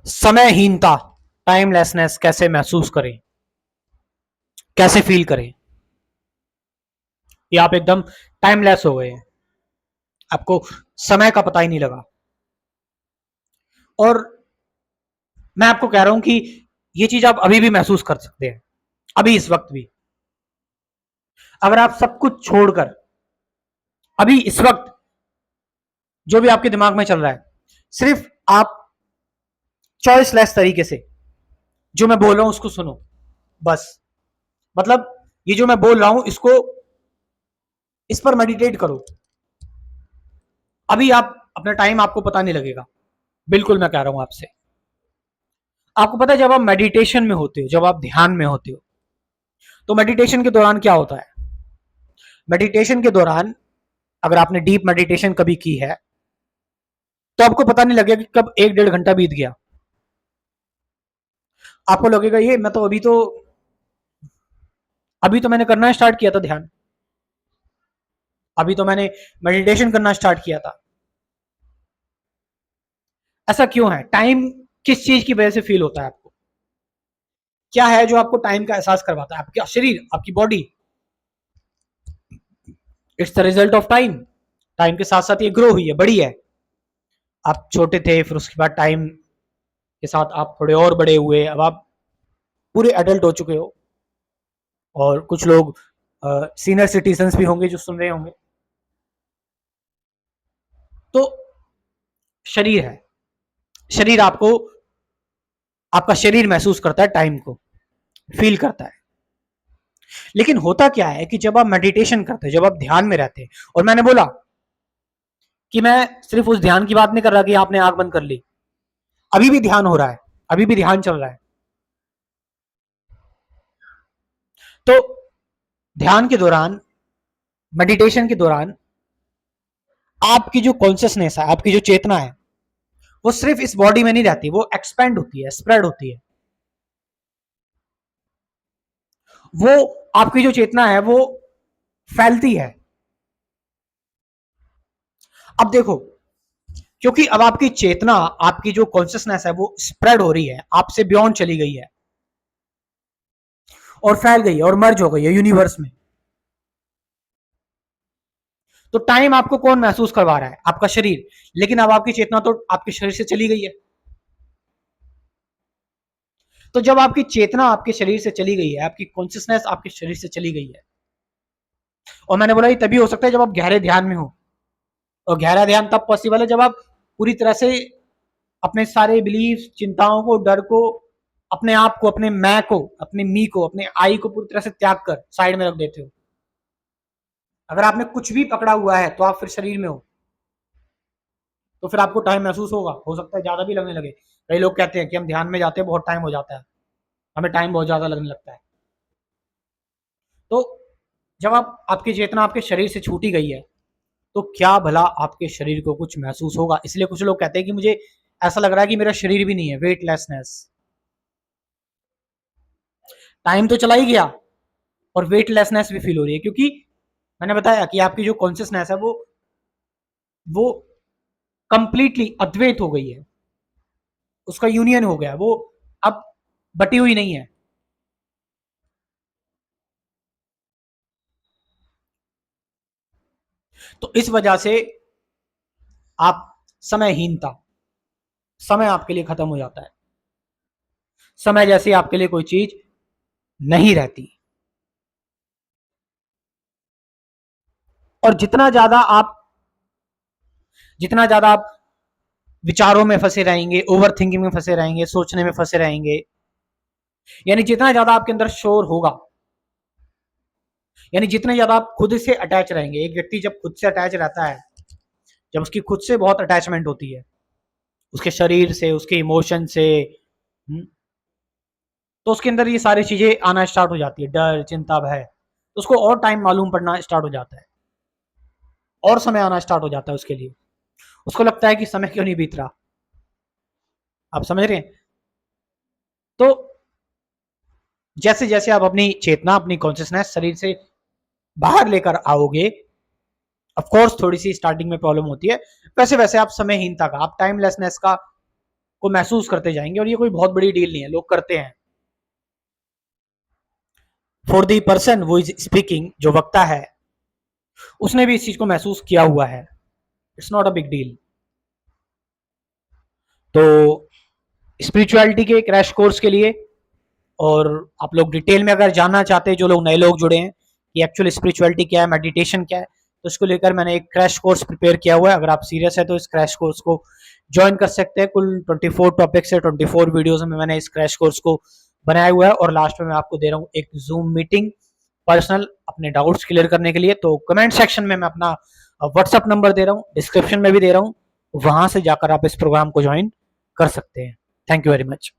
समयहीनता, timelessness कैसे महसूस करें, कैसे फील करें। ये आप एकदम टाइमलेस हो गए हैं, आपको समय का पता ही नहीं लगा। और मैं आपको कह रहा हूं कि ये चीज आप अभी भी महसूस कर सकते हैं, अभी इस वक्त भी। अगर आप सब कुछ छोड़कर अभी इस वक्त जो भी आपके दिमाग में चल रहा है, सिर्फ आप चॉइसलेस तरीके से जो मैं बोल रहा हूं उसको सुनो बस। मतलब ये जो मैं बोल रहा हूं इसको, इस पर मेडिटेट करो। अभी आप अपना टाइम आपको पता नहीं लगेगा, बिल्कुल मैं कह रहा हूं आपसे। आपको पता है जब आप मेडिटेशन में होते हो, जब आप ध्यान में होते हो, तो मेडिटेशन के दौरान क्या होता है। मेडिटेशन के दौरान अगर आपने डीप मेडिटेशन कभी की है तो आपको पता नहीं लगेगा कि कब 1-1.5 घंटा बीत गया। आपको लगेगा ये मैं तो अभी तो मैंने करना स्टार्ट किया था ध्यान, अभी तो मैंने मेडिटेशन करना स्टार्ट किया था। ऐसा क्यों है? टाइम किस चीज की वजह से फील होता है आपको? क्या है जो आपको टाइम का एहसास करवाता है? आपका शरीर, आपकी body. It's the result of time. Time के साथ साथ ये ग्रो हुई है, बड़ी है। आप छोटे थे, फिर उसके बाद टाइम के साथ आप थोड़े और बड़े हुए, अब आप पूरे एडल्ट हो चुके हो। और कुछ लोग सीनियर सिटीजन्स भी होंगे जो सुन रहे होंगे। तो शरीर है, शरीर आपको, आपका शरीर महसूस करता है टाइम को, फील करता है। लेकिन होता क्या है कि जब आप मेडिटेशन करते हैं, जब आप ध्यान में रहते हैं, और मैंने बोला कि मैं सिर्फ उस ध्यान की बात नहीं कर रहा कि आपने आंख बंद कर ली, अभी भी ध्यान हो रहा है, अभी भी ध्यान चल रहा है। तो ध्यान के दौरान, मेडिटेशन के दौरान आपकी जो कॉन्शियसनेस है, आपकी जो चेतना है, वो सिर्फ इस बॉडी में नहीं रहती, वो एक्सपेंड होती है, स्प्रेड होती है। वो आपकी जो चेतना है वो फैलती है। अब देखो, क्योंकि अब आपकी चेतना, आपकी जो कॉन्शियसनेस है वो स्प्रेड हो रही है, आपसे बियॉन्ड चली गई है और फैल गई है और मर्ज हो गई है यूनिवर्स में। तो टाइम आपको कौन महसूस करवा रहा है? आपका शरीर। लेकिन अब आपकी चेतना तो आपके शरीर से चली गई है। तो जब आपकी चेतना आपके शरीर से चली गई है, आपकी कॉन्शियसनेस आपके शरीर से चली गई है, और मैंने बोला ये तभी हो सकता है जब आप गहरे ध्यान में हो। और गहरा ध्यान तब पॉसिबल है जब आप पूरी तरह से अपने सारे बिलीफ, चिंताओं को, डर को, अपने आप को, अपने मैं को, अपने मी को, अपने आई को पूरी तरह से त्याग कर साइड में रख देते हो। अगर आपने कुछ भी पकड़ा हुआ है तो आप फिर शरीर में हो, तो फिर आपको टाइम महसूस होगा, हो सकता है ज्यादा भी लगने लगे। कई लोग कहते हैं कि हम ध्यान में जाते हैं, बहुत टाइम हो जाता है, हमें टाइम बहुत ज्यादा लगने लगता है। तो जब आप, आपकी चेतना आपके शरीर से छूटी गई है, तो क्या भला आपके शरीर को कुछ महसूस होगा? इसलिए कुछ लोग कहते हैं कि मुझे ऐसा लग रहा है कि मेरा शरीर भी नहीं है, वेटलेसनेस। टाइम तो चला ही गया और वेटलेसनेस भी फील हो रही है, क्योंकि मैंने बताया कि आपकी जो कॉन्शियसनेस है वो कंप्लीटली अद्वैत हो गई है, उसका यूनियन हो गया, वो अब बटी हुई नहीं है। तो इस वजह से आप, समयहीनता, समय आपके लिए खत्म हो जाता है। समय जैसी आपके लिए कोई चीज नहीं रहती। और जितना ज्यादा आप विचारों में फंसे रहेंगे, ओवर थिंकिंग में फंसे रहेंगे, सोचने में फंसे रहेंगे, यानी जितना ज्यादा आपके अंदर शोर होगा, यानी जितने ज्यादा आप खुद से अटैच रहेंगे। एक व्यक्ति जब खुद से अटैच रहता है, जब उसकी खुद से बहुत अटैचमेंट होती है, उसके शरीर से, उसके इमोशन से, तो उसके अंदर ये सारी चीजें आना स्टार्ट हो जाती है, डर, चिंता, भय। तो उसको और टाइम मालूम पड़ना स्टार्ट हो जाता है, और समय आना स्टार्ट हो जाता है उसके लिए। उसको लगता है कि समय क्यों नहीं बीत रहा। आप समझ रहे हैं? तो जैसे जैसे आप अपनी चेतना, अपनी कॉन्शियसनेस शरीर से बाहर लेकर आओगे, ऑफ कोर्स थोड़ी सी स्टार्टिंग में प्रॉब्लम होती है, वैसे वैसे आप समयहीनता का, आप टाइमलेसनेस का को महसूस करते जाएंगे, और ये कोई बहुत बड़ी डील नहीं है, लोग करते हैं। फॉर द पर्सन वो इज स्पीकिंग, जो वक्ता है उसने भी इस चीज को महसूस किया हुआ है, it's not a big deal. तो स्पिरिचुअलिटी के क्रैश कोर्स के लिए, और आप लोग डिटेल में अगर जानना चाहते हैं, जो लोग नए लोग जुड़े हैं कि एक्चुअल स्पिरिचुअलिटी क्या है, मेडिटेशन क्या है, तो इसको लेकर मैंने एक क्रैश कोर्स प्रिपेयर किया हुआ है। अगर आप सीरियस है तो इस क्रैश कोर्स को ज्वाइन कर सकते हैं। कुल 24 टॉपिक्स है, 24 वीडियोस में मैंने इस क्रैश कोर्स को बनाया हुआ है, और लास्ट में मैं आपको दे रहा हूँ एक जूम मीटिंग पर्सनल अपने डाउट्स क्लियर करने के लिए। तो कमेंट सेक्शन में मैं अपना व्हाट्सअप नंबर दे रहा हूँ, डिस्क्रिप्शन में भी दे रहा हूँ, वहां से जाकर आप इस प्रोग्राम को ज्वाइन कर सकते हैं। Thank you very much.